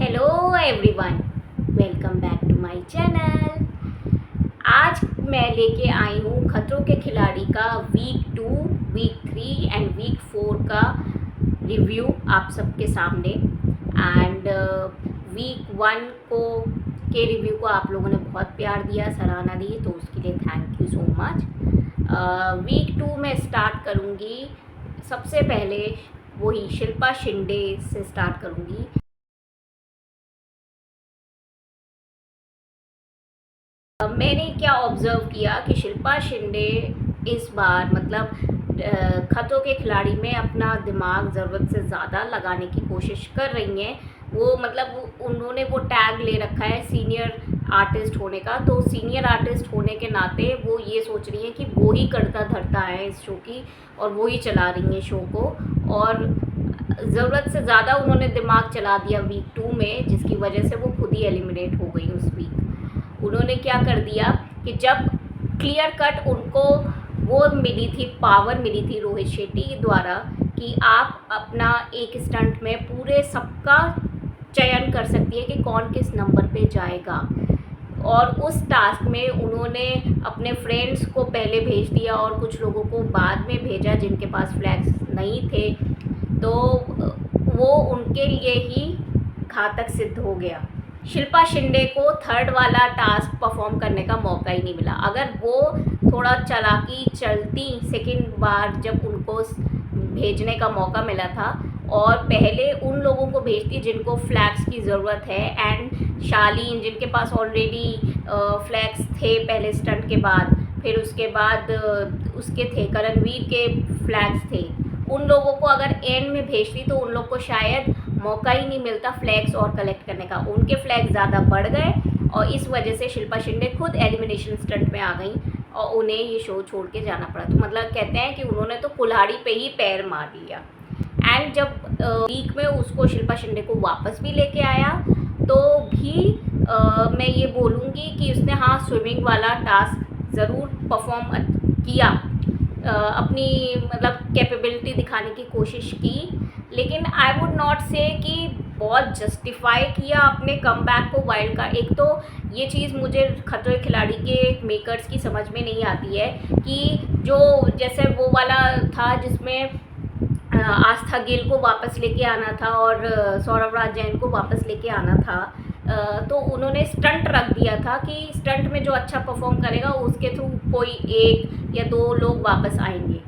Hello everyone, welcome back to my channel. आज मैं लेके आई हूँ खतरों के खिलाड़ी का वीक 2, वीक 3 एंड वीक 4 का रिव्यू आप सबके सामने। एंड वीक 1 के रिव्यू को आप लोगों ने बहुत प्यार दिया, सराहना दी, तो उसके लिए thank you so much. Week 2 में स्टार्ट करूँगी, सबसे पहले वही शिल्पा शिंदे से स्टार्ट करूँगी। मैंने क्या ऑब्ज़र्व किया कि शिल्पा शिंदे इस बार खतरों के खिलाड़ी में अपना दिमाग ज़रूरत से ज़्यादा लगाने की कोशिश कर रही हैं। उन्होंने वो टैग ले रखा है सीनियर आर्टिस्ट होने का, तो सीनियर आर्टिस्ट होने के नाते वो ये सोच रही हैं कि वो ही करता धरता है इस शो की और वो ही चला रही हैं शो को। और ज़रूरत से ज़्यादा उन्होंने दिमाग चला दिया वीक 2 में, जिसकी वजह से वो खुद ही एलिमिनेट हो गई उस वीक। उन्होंने क्या कर दिया कि जब क्लियर कट उनको वो मिली थी, पावर मिली थी रोहित शेट्टी द्वारा कि आप अपना एक स्टंट में पूरे सबका चयन कर सकती है कि कौन किस नंबर पे जाएगा, और उस टास्क में उन्होंने अपने फ्रेंड्स को पहले भेज दिया और कुछ लोगों को बाद में भेजा जिनके पास फ्लैग्स नहीं थे, तो वो उनके लिए ही घातक सिद्ध हो गया। शिल्पा शिंदे को थर्ड वाला टास्क परफॉर्म करने का मौका ही नहीं मिला। अगर वो थोड़ा चालाकी चलती सेकंड बार जब उनको भेजने का मौका मिला था और पहले उन लोगों को भेजती जिनको फ्लैग्स की ज़रूरत है, एंड शालीन जिनके पास ऑलरेडी फ्लैग्स थे पहले स्टंट के बाद, फिर उसके बाद उसके थे करणवीर के फ्लैग्स थे, उन लोगों को अगर एंड में भेजती तो उन लोग को शायद मौका ही नहीं मिलता फ्लैग्स और कलेक्ट करने का। उनके फ्लैग्स ज़्यादा बढ़ गए और इस वजह से शिल्पा शिंदे खुद एलिमिनेशन स्टंट में आ गई और उन्हें ये शो छोड़ के जाना पड़ा। तो कहते हैं कि उन्होंने तो कुल्हाड़ी पे ही पैर मार लिया। एंड जब वीक में उसको शिल्पा शिंदे को वापस भी लेके आया तो भी मैं ये बोलूँगी कि उसने स्विमिंग वाला टास्क ज़रूर परफॉर्म किया, अपनी कैपेबिलिटी दिखाने की कोशिश की, लेकिन आई वुड नॉट से कि बहुत जस्टिफाई किया अपने कमबैक को वाइल्ड का। एक तो ये चीज़ मुझे खतरों के खिलाड़ी के मेकर्स की समझ में नहीं आती है कि जो जैसे वो वाला था जिसमें आस्था गिल को वापस लेके आना था और सौरभ राज जैन को वापस लेके आना था, तो उन्होंने स्टंट रख दिया था कि स्टंट में जो अच्छा परफॉर्म करेगा उसके थ्रू कोई 1 या 2 लोग वापस आएंगे।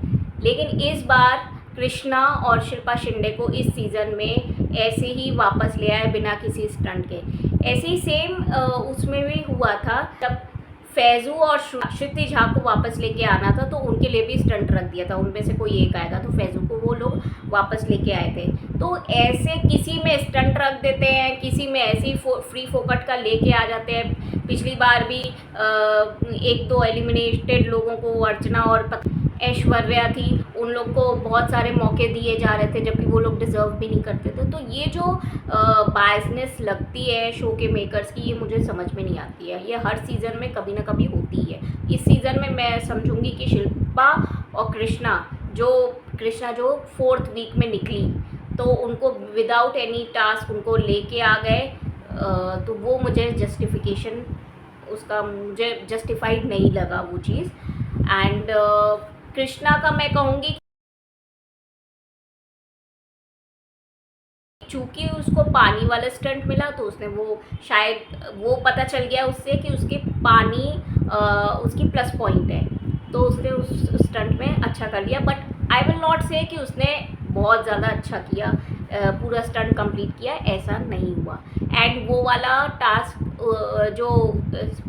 लेकिन इस बार कृष्णा और शिल्पा शिंदे को इस सीज़न में ऐसे ही वापस ले आए बिना किसी स्टंट के। ऐसे ही सेम उसमें भी हुआ था जब फैज़ू और श्रुति झा को वापस लेके आना था, तो उनके लिए भी स्टंट रख दिया था, उनमें से कोई एक आएगा, तो फैज़ू को वो लोग वापस लेके आए थे। तो ऐसे किसी में स्टंट रख देते हैं, किसी में ऐसे ही फ्री फोकट का लेके आ जाते हैं। पिछली बार भी 1-2 एलिमिनेटेड लोगों को, अर्चना और ऐश्वर्या थी, उन लोग को बहुत सारे मौके दिए जा रहे थे जबकि वो लोग डिज़र्व भी नहीं करते थे। तो ये जो बायसनेस लगती है शो के मेकर्स की, ये मुझे समझ में नहीं आती है। ये हर सीज़न में कभी ना कभी होती है। इस सीज़न में मैं समझूंगी कि शिल्पा और कृष्णा जो 4th वीक में निकली, तो उनको विदाउट एनी टास्क उनको लेके आ गए, तो वो मुझे जस्टिफिकेशन उसका मुझे जस्टिफाइड नहीं लगा वो चीज़। एंड कृष्णा का मैं कहूँगी चूँकि उसको पानी वाला स्टंट मिला, तो उसने वो शायद वो पता चल गया उससे कि उसके पानी उसकी प्लस पॉइंट है, तो उसने उस स्टंट में अच्छा कर लिया। बट आई विल नॉट से कि उसने बहुत ज़्यादा अच्छा किया, पूरा स्टंट कंप्लीट किया, ऐसा नहीं हुआ। एंड वो वाला टास्क जो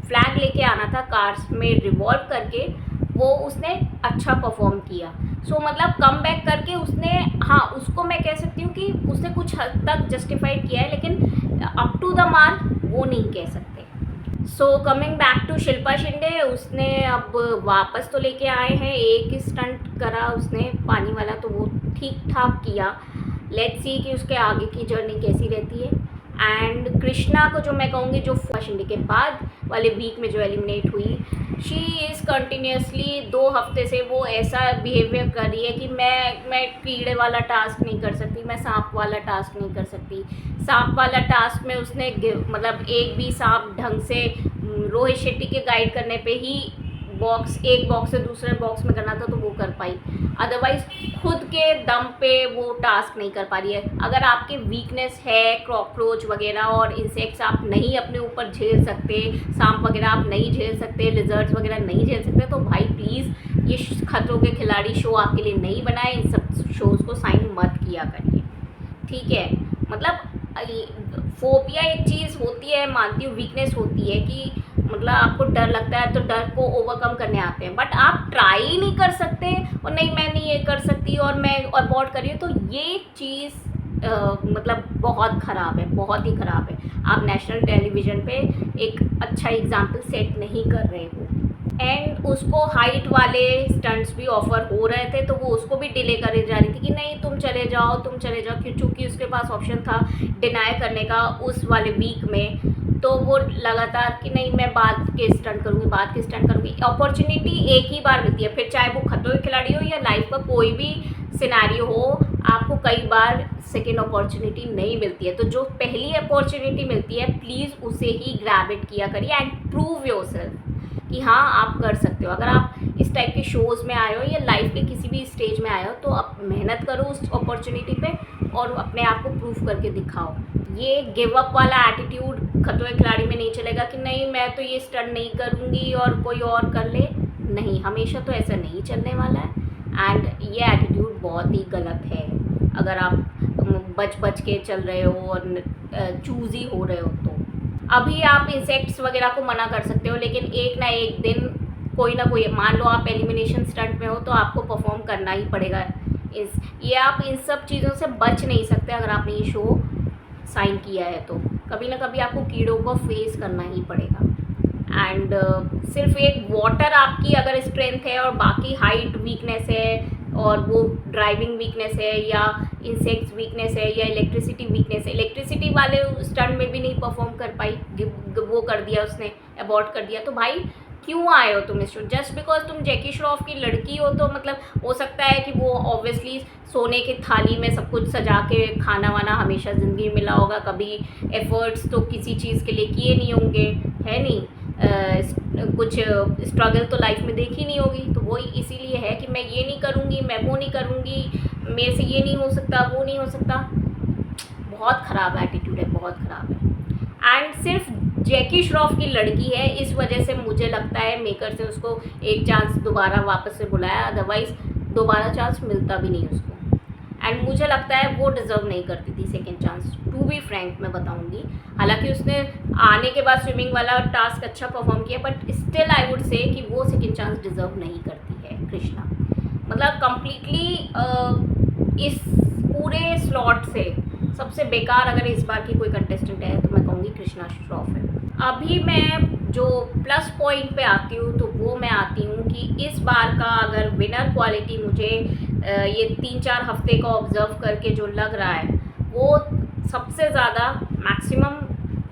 फ्लैग लेके आना था कार्स में रिवॉल्व करके, वो उसने अच्छा परफॉर्म किया। सो कम बैक करके उसने, उसको मैं कह सकती हूँ कि उसने कुछ हद तक जस्टिफाइड किया है, लेकिन अप टू द मार्क वो नहीं कह सकते। So coming back to Shilpa Shinde, उसने अब वापस तो लेके आए हैं, एक स्टंट करा उसने पानी वाला, तो वो ठीक ठाक किया। लेट्स सी कि उसके आगे की जर्नी कैसी रहती है। एंड कृष्णा को जो मैं कहूँगी, जो शिंदे के बाद वाले वीक में जो एलिमिनेट हुई, शी इज़ कंटिन्यूसली 2 हफ्ते से वो ऐसा बिहेवियर कर रही है कि मैं कीड़े वाला टास्क नहीं कर सकती, मैं सांप वाला टास्क नहीं कर सकती। सांप वाला टास्क में उसने मतलब एक भी सांप ढंग से रोहित शेट्टी के गाइड करने पे ही एक बॉक्स से दूसरे बॉक्स में करना था तो वो कर पाई, अदरवाइज खुद के दम पे वो टास्क नहीं कर पा रही है। अगर आपके वीकनेस है कॉकरोच वगैरह और इंसेक्ट्स आप नहीं अपने ऊपर झेल सकते, सांप वगैरह आप नहीं झेल सकते, लिजर्ड्स वगैरह नहीं झेल सकते, तो भाई प्लीज़ ये खतरों के खिलाड़ी शो आपके लिए नहीं बनाए। इन सब शोज़ को साइन मत किया करिए, ठीक है। मतलब फोबिया एक चीज़ होती है, मानती हूँ वीकनेस होती है कि मतलब आपको डर लगता है तो डर को ओवरकम करने आते हैं, बट आप ट्राई ही नहीं कर सकते और नहीं मैं नहीं ये कर सकती और मैं अबॉर्ट कर रही हूँ, तो ये चीज़ मतलब बहुत ख़राब है, बहुत ही ख़राब है। आप नेशनल टेलीविज़न पे एक अच्छा एग्जाम्पल सेट नहीं कर रहे हो। एंड उसको हाइट वाले स्टंट्स भी ऑफ़र हो रहे थे, तो वो उसको भी डिले करे जा रही थी कि नहीं तुम चले जाओ चूँकि उसके पास ऑप्शन था डिनाई करने का उस वाले वीक में, तो वो लगातार कि नहीं मैं बाद के स्टंट करूँगी। अपॉर्चुनिटी एक ही बार मिलती है, फिर चाहे वो खतरों के खिलाड़ी हो या लाइफ का कोई भी सिनेरियो हो, आपको कई बार सेकेंड अपॉर्चुनिटी नहीं मिलती है। तो जो पहली अपॉर्चुनिटी मिलती है प्लीज़ उसे ही ग्रैब इट किया करिए एंड प्रूव योरसेल्फ कि हाँ आप कर सकते हो। अगर आप इस टाइप के शोज़ में आए हो या लाइफ के किसी भी स्टेज में आए हो, तो आप मेहनत करो उस अपॉर्चुनिटी पे और अपने आप को प्रूव करके दिखाओ। ये गिव अप वाला एटीट्यूड खतरों के खिलाड़ी में नहीं चलेगा कि नहीं मैं तो ये स्टंट नहीं करूँगी और कोई और कर ले, नहीं, हमेशा तो ऐसा नहीं चलने वाला है। एंड ये एटीट्यूड बहुत ही गलत है। अगर आप बच के चल रहे हो और चूज़ी हो रहे हो, तो अभी आप इंसेक्ट्स वगैरह को मना कर सकते हो, लेकिन एक ना एक दिन कोई ना कोई, मान लो आप एलिमिनेशन स्टंट में हो तो आपको परफॉर्म करना ही पड़ेगा। ये आप इन सब चीज़ों से बच नहीं सकते। अगर आपने ये शो साइन किया है तो कभी ना कभी आपको कीड़ों को फेस करना ही पड़ेगा। एंड सिर्फ एक वाटर आपकी अगर स्ट्रेंथ है और बाकी हाइट वीकनेस है और वो ड्राइविंग वीकनेस है या इंसेक्ट्स वीकनेस है या इलेक्ट्रिसिटी वीकनेस है, इलेक्ट्रिसिटी वाले स्टंट में भी नहीं परफॉर्म कर पाई, वो कर दिया उसने, अबॉर्ट कर दिया, तो भाई क्यों आए हो तुम इस शो? जस्ट बिकॉज तुम जैकी श्रॉफ की लड़की हो तो मतलब हो सकता है कि वो ऑब्वियसली सोने की थाली में सब कुछ सजा के खाना वाना हमेशा ज़िंदगी में मिला होगा, कभी एफर्ट्स तो किसी चीज़ के लिए किए नहीं होंगे, है नहीं, कुछ स्ट्रगल तो लाइफ में देखी नहीं होगी, तो वो इसीलिए है कि मैं ये नहीं करूँगी, मैं वो नहीं करूँगी, मेरे से ये नहीं हो सकता, वो नहीं हो सकता। बहुत ख़राब एटीट्यूड है, बहुत ख़राब है। एंड सिर्फ जैकी श्रॉफ की लड़की है इस वजह से मुझे लगता है मेकर से उसको एक चांस दोबारा वापस से बुलाया, अदरवाइज़ दोबारा चांस मिलता भी नहीं उसको। एंड मुझे लगता है वो डिज़र्व नहीं करती थी second chance, to be frank मैं बताऊंगी। हालांकि उसने आने के बाद स्विमिंग वाला टास्क अच्छा परफॉर्म किया, but still I would say कि वो सेकेंड चांस डिज़र्व नहीं करती है कृष्णा। मतलब कम्प्लीटली इस पूरे स्लॉट से सबसे बेकार अगर इस बार की कोई कंटेस्टेंट है तो मैं कहूँगी कृष्णा श्रॉफ है। अभी मैं जो प्लस पॉइंट पे आती हूँ तो वो मैं आती हूँ कि इस बार का अगर विनर क्वालिटी मुझे ये 3-4 हफ्ते का ऑब्ज़र्व करके जो लग रहा है, वो सबसे ज़्यादा मैक्सिमम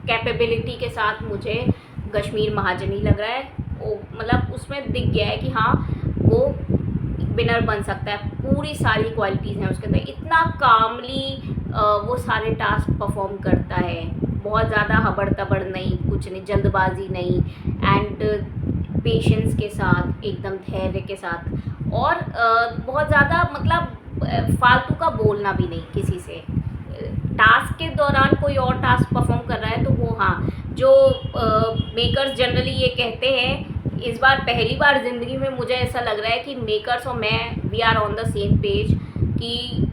कैपेबिलिटी के साथ मुझे कश्मीर महाजनी लग रहा है। वो मतलब उसमें दिख गया है कि हाँ वो विनर बन सकता है, पूरी सारी क्वालिटीज़ हैं उसके अंदर, इतना कामली वो सारे टास्क परफॉर्म करता है, बहुत ज़्यादा हबड़ तबड़ नहीं, कुछ नहीं, जल्दबाजी नहीं, एंड पेशेंस के साथ, एकदम धैर्य के साथ, और बहुत ज़्यादा मतलब फालतू का बोलना भी नहीं किसी से। टास्क के दौरान कोई और टास्क परफॉर्म कर रहा है तो वो हाँ, जो मेकर्स जनरली ये कहते हैं, इस बार पहली बार ज़िंदगी में मुझे ऐसा लग रहा है कि मेकर्स और मैं we are on the same page, कि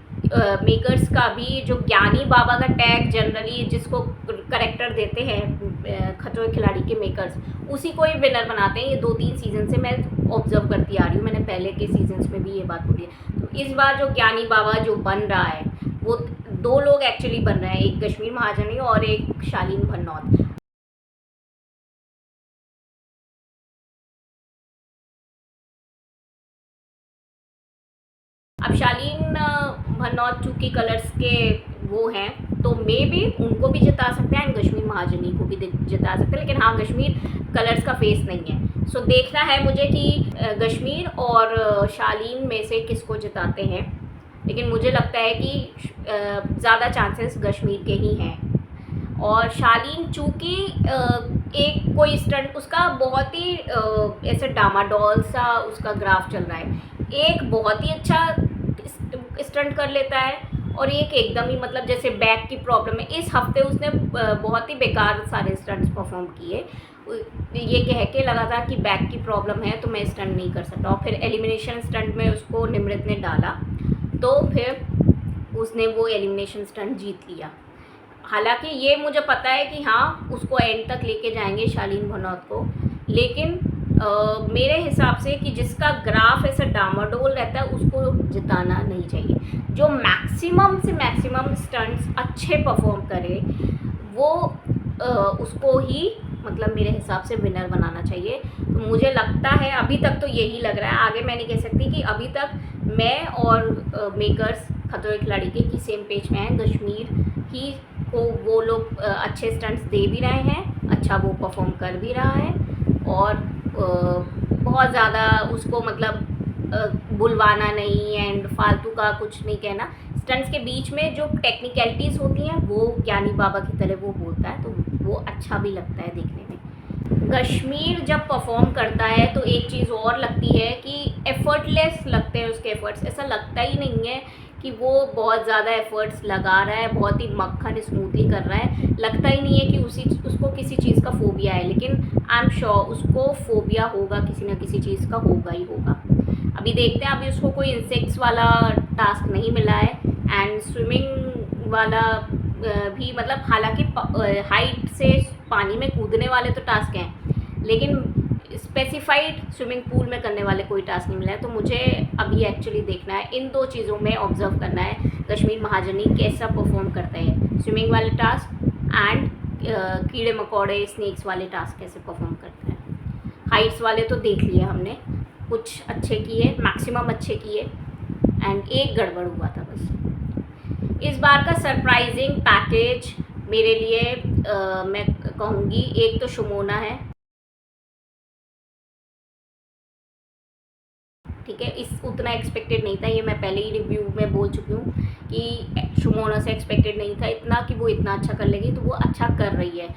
मेकर्स का भी जो ज्ञानी बाबा का टैग जनरली जिसको करेक्टर देते हैं खतरों के खिलाड़ी के मेकर्स, उसी को ही विनर बनाते हैं। ये 2-3 सीज़न से मैं ऑब्जर्व करती आ रही हूँ, मैंने पहले के सीजन्स में भी ये बात बोली है। तो इस बार जो ज्ञानी बाबा जो बन रहा है, वो 2 लोग एक्चुअली बन रहे हैं, एक कश्मीर महाजनी और एक शालीन भनौत। अब शालीन भनौत चूँकि कलर्स के वो हैं तो मे भी उनको भी जिता सकते हैं एंड कश्मीर महाजनी को भी जिता सकते हैं, लेकिन हाँ कश्मीर कलर्स का फेस नहीं है। सो देखना है मुझे कि कश्मीर और शालीन में से किसको जिताते हैं, लेकिन मुझे लगता है कि ज़्यादा चांसेस कश्मीर के ही हैं। और शालीन चूँकि एक कोई स्टंट उसका बहुत ही ऐसे डामाडोल सा उसका ग्राफ चल रहा है, एक बहुत ही अच्छा स्टंट कर लेता है और एक एकदम ही मतलब जैसे बैक की प्रॉब्लम है। इस हफ्ते उसने बहुत ही बेकार सारे स्टंट्स परफॉर्म किए, ये कह के लगातार कि बैक की प्रॉब्लम है तो मैं स्टंट नहीं कर सकता, और फिर एलिमिनेशन स्टंट में उसको निमृत ने डाला तो फिर उसने वो एलिमिनेशन स्टंट जीत लिया। हालांकि ये मुझे पता है कि हाँ उसको एंड तक लेके जाएंगे शालीन भनौत को, लेकिन मेरे हिसाब से कि जिसका ग्राफ ऐसा डामाडोल रहता है उसको जिताना नहीं चाहिए। जो मैक्सिमम से मैक्सिमम स्टंट्स अच्छे परफॉर्म करे वो उसको ही मतलब मेरे हिसाब से विनर बनाना चाहिए। तो मुझे लगता है अभी तक तो यही लग रहा है, आगे मैं नहीं कह सकती कि अभी तक मैं और मेकर्स खतरों के खिलाड़ी के सेम पेज में हैं। कश्मीर ही को वो लोग अच्छे स्टंट्स दे भी रहे हैं, अच्छा वो परफॉर्म कर भी रहा है, और बहुत ज़्यादा उसको मतलब बुलवाना नहीं एंड फालतू का कुछ नहीं कहना। स्टंट्स के बीच में जो टेक्निकलिटीज़ होती हैं वो ज्ञानी बाबा की तरह वो बोलता है, तो वो अच्छा भी लगता है देखने में। कश्मीर जब परफॉर्म करता है तो एक चीज़ और लगती है कि एफर्टलेस लगते हैं उसके एफर्ट्स, ऐसा लगता ही नहीं है कि वो बहुत ज़्यादा एफर्ट्स लगा रहा है, बहुत ही मक्खन स्मूथली कर रहा है, लगता ही नहीं है कि उसको किसी चीज़ का फोबिया है, लेकिन आई एम श्योर उसको फोबिया होगा, किसी न किसी चीज़ का होगा ही होगा। अभी देखते हैं, अभी उसको कोई इंसेक्ट्स वाला टास्क नहीं मिला है एंड स्विमिंग वाला भी मतलब हालांकि हाइट से पानी में कूदने वाले तो टास्क हैं, लेकिन स्पेसिफाइड स्विमिंग पूल में करने वाले कोई टास्क नहीं मिला है। तो मुझे अभी एक्चुअली देखना है, इन दो चीज़ों में ऑब्जर्व करना है कश्मीर महाजनी कैसा परफॉर्म करते हैं, स्विमिंग वाले टास्क एंड कीड़े मकोड़े स्नेक्स वाले टास्क कैसे परफॉर्म करते हैं। हाइट्स वाले तो देख लिए हमने, कुछ अच्छे किए, मैक्सिमम अच्छे किए एंड एक गड़बड़ हुआ था बस। इस बार का सरप्राइजिंग पैकेज मेरे लिए मैं कहूँगी एक तो शुमोना है, ठीक है, इस उतना एक्सपेक्टेड नहीं था, ये मैं पहले ही रिव्यू में बोल चुकी हूँ कि शुमोना से एक्सपेक्टेड नहीं था इतना कि वो इतना अच्छा कर लेगी, तो वो अच्छा कर रही है।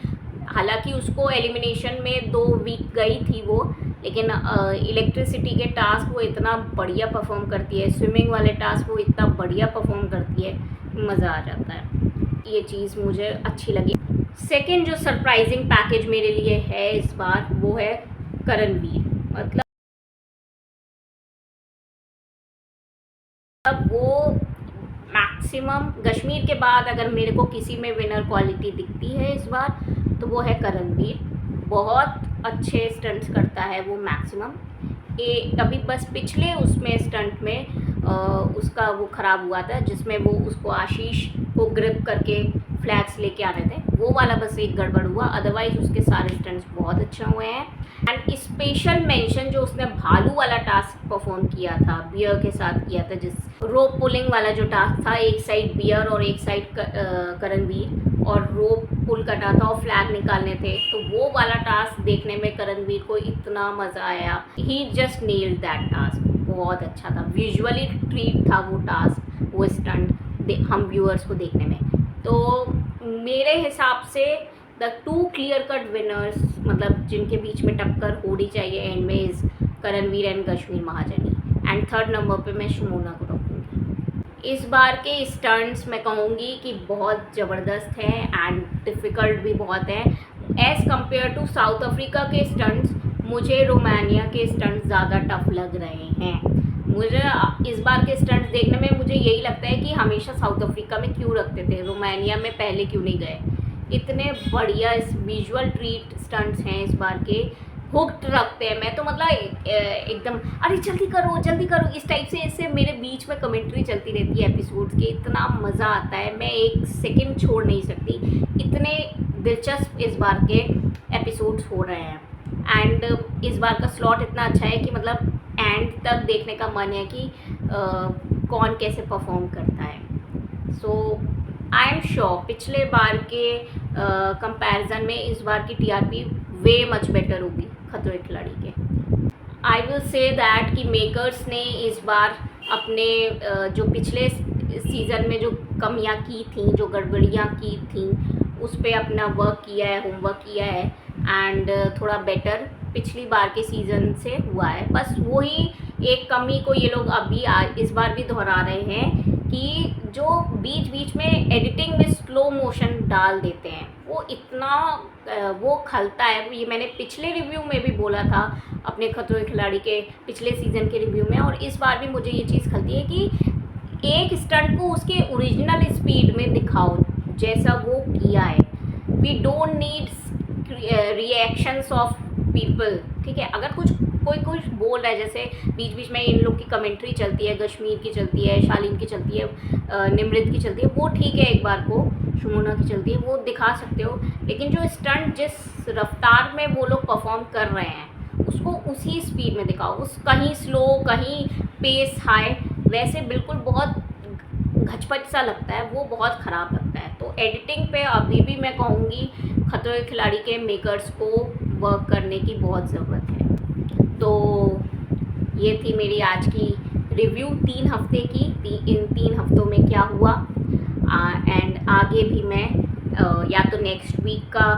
हालांकि उसको एलिमिनेशन में 2 वीक गई थी वो, लेकिन इलेक्ट्रिसिटी के टास्क वो इतना बढ़िया परफॉर्म करती है, स्विमिंग वाले टास्क वो इतना बढ़िया परफॉर्म करती है, मज़ा आ जाता है। ये चीज़ मुझे अच्छी लगी। सेकेंड जो सरप्राइजिंग पैकेज मेरे लिए है इस बार वो है करणवीर। मतलब वो मैक्सिमम कश्मीर के बाद अगर मेरे को किसी में विनर क्वालिटी दिखती है इस बार तो वो है करणवीर। बहुत अच्छे स्टंट्स करता है वो मैक्सिमम। अभी बस पिछले उसमें स्टंट में उसका वो ख़राब हुआ था जिसमें वो उसको आशीष को ग्रिप करके फ्लैग्स लेके आ रहे थे, वो वाला बस एक गड़बड़ हुआ, अदरवाइज उसके सारे स्टंट्स बहुत अच्छे हुए हैं। एंड स्पेशल मेंशन जो उसने भालू वाला टास्क परफॉर्म किया था, बियर के साथ किया था, जिस रोप पुलिंग वाला जो टास्क था, एक साइड बियर और एक साइड करणवीर, और रोप पुल करना था और फ्लैग निकालने थे, तो वो वाला टास्क देखने में करणवीर को इतना मज़ा आया। ही जस्ट नेल्ड दैट टास्क, बहुत अच्छा था, विजुअली ट्रीट था वो टास्क, वो स्टंट हम व्यूअर्स को देखने में। तो मेरे हिसाब से द 2 क्लियर कट विनर्स, मतलब जिनके बीच में टक्कर होनी चाहिए एंड में, इज़ करणवीर एंड कश्मीर महाजनी, एंड 3rd नंबर पे मैं शुमोना को रखूँगी। इस बार के स्टंट्स मैं कहूँगी कि बहुत ज़बरदस्त हैं एंड डिफ़िकल्ट भी बहुत हैं as compare to South Africa के स्टंट्स। मुझे रोमानिया के स्टंट्स ज़्यादा टफ लग रहे हैं। मुझे इस बार के स्टंट्स देखने में मुझे यही लगता है कि हमेशा साउथ अफ्रीका में क्यों रखते थे, रोमानिया में पहले क्यों नहीं गए। इतने बढ़िया विजुअल ट्रीट स्टंट्स हैं इस बार के, हुक्ड रखते हैं। मैं तो मतलब एकदम अरे जल्दी करो इस टाइप से, इससे मेरे बीच में कमेंट्री चलती रहती है एपिसोड्स के, इतना मज़ा आता है, मैं एक सेकंड छोड़ नहीं सकती, इतने दिलचस्प इस बार के एपिसोड्स हो रहे हैं। एंड इस बार का स्लॉट इतना अच्छा है कि मतलब एंड तक देखने का मन है कि कौन कैसे परफॉर्म करता है। सो आई एम श्योर पिछले बार के कंपैरिजन में इस बार की टीआरपी वे मच बेटर होगी खतरों के खिलाड़ी के। आई विल से दैट कि मेकर्स ने इस बार अपने जो पिछले सीज़न में जो कमियां की थी, जो गड़बड़ियां की थी, उस पर अपना वर्क किया है, होमवर्क किया है एंड थोड़ा बेटर पिछली बार के सीज़न से हुआ है। बस वही एक कमी को ये लोग अभी इस बार भी दोहरा रहे हैं कि जो बीच बीच में एडिटिंग में स्लो मोशन डाल देते हैं वो इतना वो खलता है। ये मैंने पिछले रिव्यू में भी बोला था, अपने खतरों के खिलाड़ी के पिछले सीज़न के रिव्यू में, और इस बार भी मुझे ये चीज़ खलती है कि एक स्टंट को उसके ओरिजिनल स्पीड में दिखाओ जैसा वो किया है। We don't need reactions of people, ठीक है। अगर कोई कुछ बोल रहा है, जैसे बीच बीच में इन लोग की कमेंट्री चलती है, कश्मीर की चलती है, शालीन की चलती है, निमृत की चलती है, वो ठीक है, एक बार को शुमोना की चलती है, वो दिखा सकते हो। लेकिन जो स्टंट जिस रफ्तार में वो लोग परफॉर्म कर रहे हैं उसको उसी स्पीड में दिखाओ। उस कहीं स्लो कहीं पेस हाई, वैसे बिल्कुल बहुत घचपच सा लगता है, वो बहुत ख़राब लगता है। तो एडिटिंग पे अभी भी मैं कहूँगी खतरों के खिलाड़ी के मेकर्स को वर्क करने की बहुत ज़रूरत है। तो ये थी मेरी आज की रिव्यू 3 हफ्ते की, इन 3 हफ्तों में क्या हुआ, एंड आगे भी मैं या तो नेक्स्ट वीक का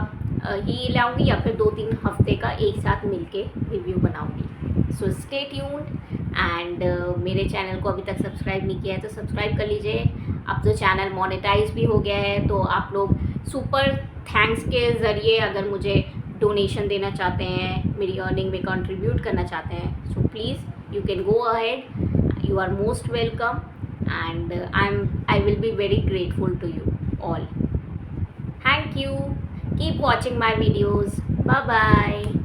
ही लाऊंगी या फिर 2-3 हफ्ते का एक साथ मिलके रिव्यू बनाऊंगी। सो स्टे ट्यून्ड एंड मेरे चैनल को अभी तक सब्सक्राइब नहीं किया है तो सब्सक्राइब कर लीजिए। अब तो चैनल मोनेटाइज भी हो गया है, तो आप लोग सुपर थैंक्स के ज़रिए अगर मुझे डोनेशन देना चाहते हैं, मेरी अर्निंग में कंट्रीब्यूट करना चाहते हैं, so please you can go ahead, you are most welcome and I will be very grateful to you all. Thank you. Keep watching my videos. Bye bye.